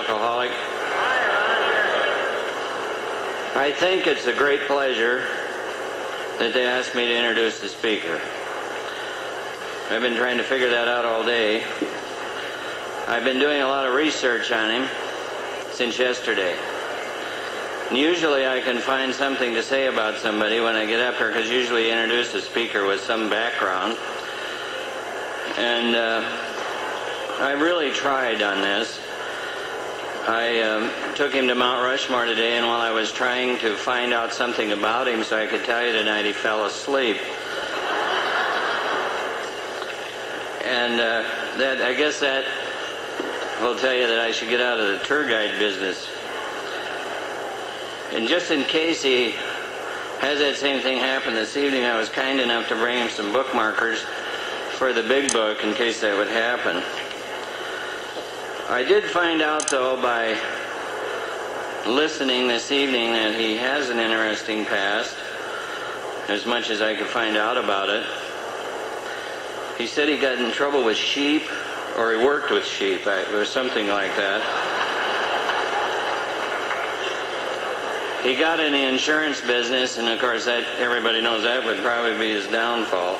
alcoholic. I think it's a great pleasure that they asked me to introduce the speaker. I've been trying to figure that out all day. I've been doing a lot of research on him since yesterday. And usually I can find something to say about somebody when I get up here, because usually you introduce the speaker with some background. And I really tried on this. I took him to Mount Rushmore today, and while I was trying to find out something about him so I could tell you tonight, he fell asleep. And I guess that will tell you that I should get out of the tour guide business. And just in case he has that same thing happen this evening, I was kind enough to bring him some bookmarkers for the big book in case that would happen. I did find out, though, by listening this evening that he has an interesting past, as much as I could find out about it. He said he got in trouble with sheep, or he worked with sheep, or something like that. He got in the insurance business, and of course that everybody knows that would probably be his downfall.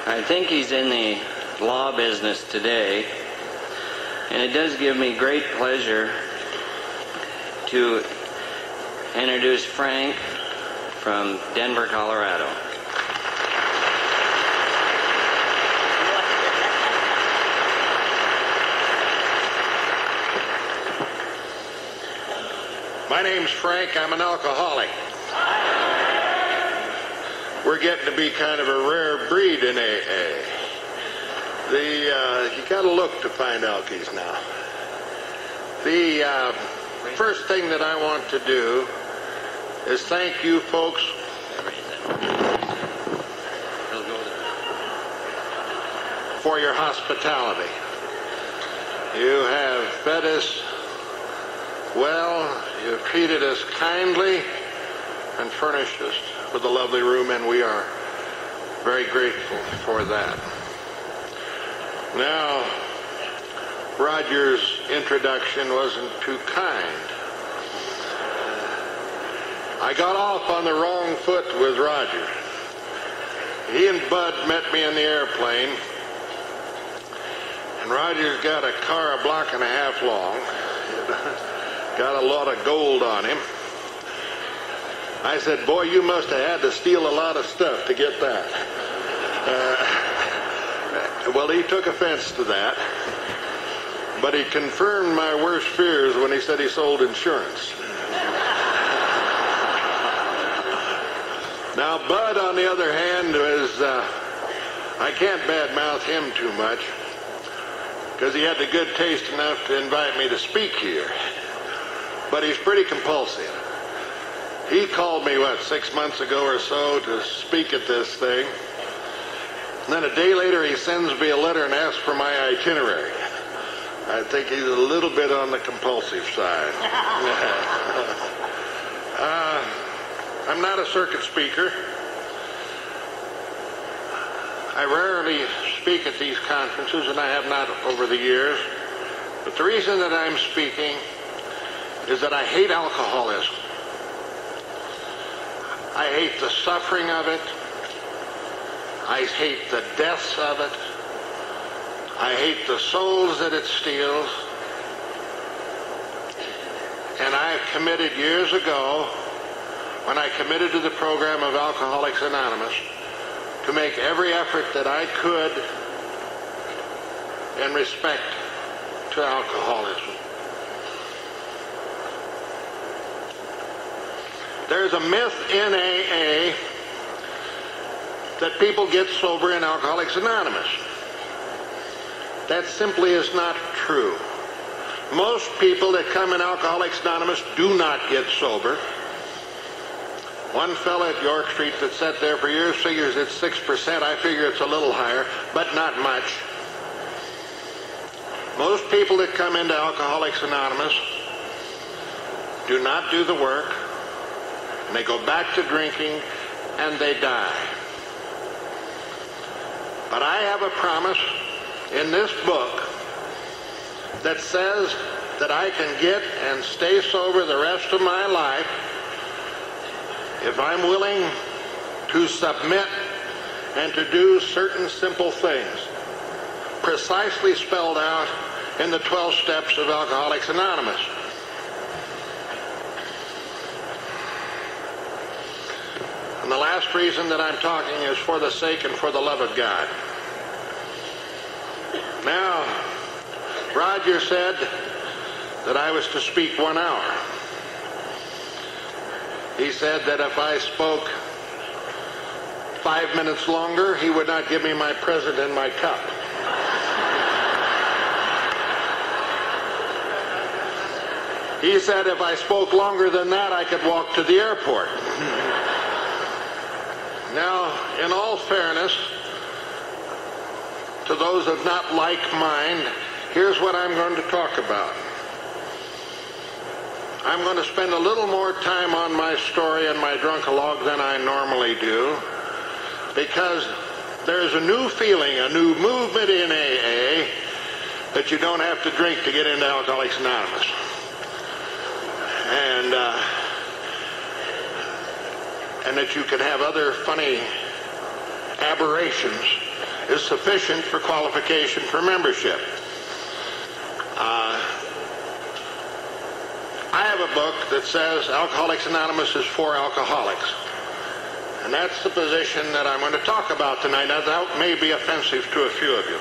I think he's in the law business today, and it does give me great pleasure to introduce Frank from Denver, Colorado. My name's Frank. I'm an alcoholic. We're getting to be kind of a rare breed in AA. You got to look to find alkies now. The first thing that I want to do is thank you folks for your hospitality. You have fed us well, you've treated us kindly and furnished us with a lovely room, and we are very grateful for that. Now, Roger's introduction wasn't too kind. I got off on the wrong foot with Roger. He and Bud met me in the airplane, and Roger's got a car a block and a half long. Got a lot of gold on him. I said, boy, you must have had to steal a lot of stuff to get that. Well, he took offense to that, but he confirmed my worst fears when he said he sold insurance. Now, Bud, on the other hand, was, I can't badmouth him too much, because he had the good taste enough to invite me to speak here. But he's pretty compulsive. He called me, 6 months ago or so to speak at this thing. And then a day later he sends me a letter and asks for my itinerary. I think he's a little bit on the compulsive side. I'm not a circuit speaker. I rarely speak at these conferences, and I have not over the years. But the reason that I'm speaking is that I hate alcoholism. I hate the suffering of it. I hate the deaths of it. I hate the souls that it steals. And I've committed years ago, when I committed to the program of Alcoholics Anonymous, to make every effort that I could in respect to alcoholism. There's a myth in AA that people get sober in Alcoholics Anonymous. That simply is not true. Most people that come in Alcoholics Anonymous do not get sober. One fellow at York Street that sat there for years figures it's 6%. I figure it's a little higher, but not much. Most people that come into Alcoholics Anonymous do not do the work, and they go back to drinking, and they die. But I have a promise in this book that says that I can get and stay sober the rest of my life if I'm willing to submit and to do certain simple things, precisely spelled out in the 12 steps of Alcoholics Anonymous. And the last reason that I'm talking is for the sake and for the love of God. Now, Roger said that I was to speak 1 hour. He said that if I spoke 5 minutes longer, he would not give me my present and my cup. He said if I spoke longer than that, I could walk to the airport. Now, in all fairness, to those of not like mind, here's what I'm going to talk about. I'm going to spend a little more time on my story and my drunk-a-log than I normally do, because there's a new feeling, a new movement in AA, that you don't have to drink to get into Alcoholics Anonymous. And that you can have other funny aberrations is sufficient for qualification for membership. I have a book that says Alcoholics Anonymous is for alcoholics. And that's the position that I'm going to talk about tonight. Now, that may be offensive to a few of you.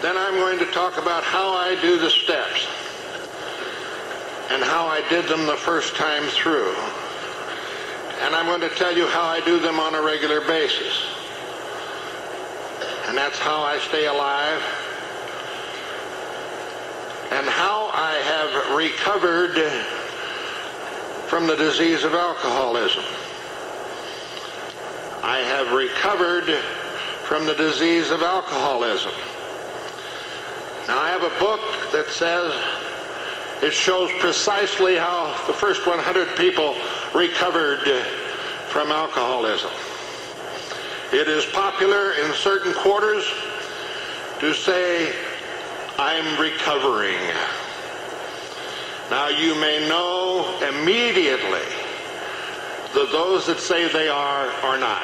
Then I'm going to talk about how I do the steps and how I did them the first time through. And I'm going to tell you how I do them on a regular basis. And that's how I stay alive and how I have recovered from the disease of alcoholism. I have recovered from the disease of alcoholism. Now, I have a book that says it shows precisely how the first 100 people recovered from alcoholism. It is popular in certain quarters to say, I'm recovering. Now, you may know immediately that those that say they are not.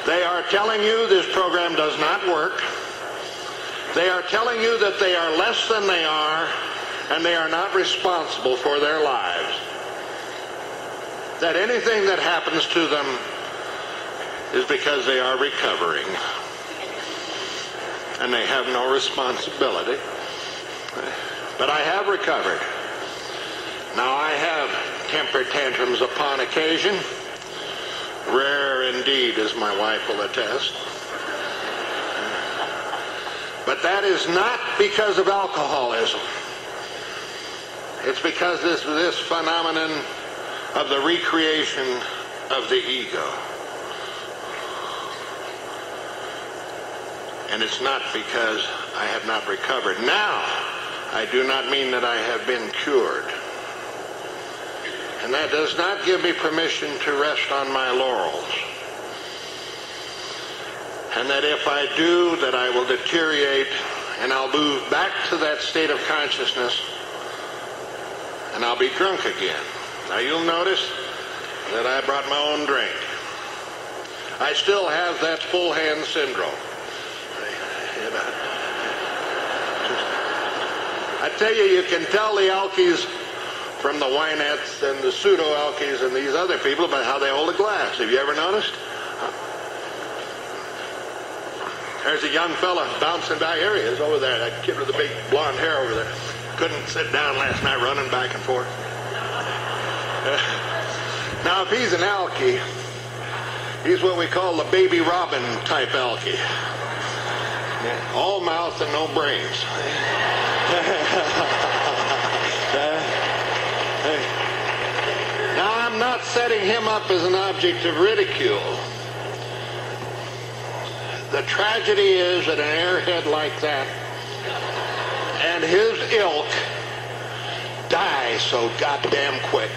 They are telling you this program does not work. They are telling you that they are less than they are, and they are not responsible for their lives. That anything that happens to them is because they are recovering. And they have no responsibility. But I have recovered. Now, I have temper tantrums upon occasion. Rare indeed, as my wife will attest. But that is not because of alcoholism. It's because this phenomenon of the recreation of the ego. And it's not because I have not recovered. Now, I do not mean that I have been cured. And that does not give me permission to rest on my laurels. And that if I do, that I will deteriorate and I'll move back to that state of consciousness and I'll be drunk again. Now, you'll notice that I brought my own drink. I still have that full hand syndrome. I tell you, you can tell the alkies from the winettes and the pseudo-alkies and these other people about how they hold a glass. Have you ever noticed? There's a young fella bouncing back. Here he is over there, that kid with the big blonde hair over there. Couldn't sit down last night running back and forth. Now, if he's an alkie, he's what we call the Baby Robin type alkie. All mouth and no brains. Now, I'm not setting him up as an object of ridicule. The tragedy is that an airhead like that and his ilk die so goddamn quick.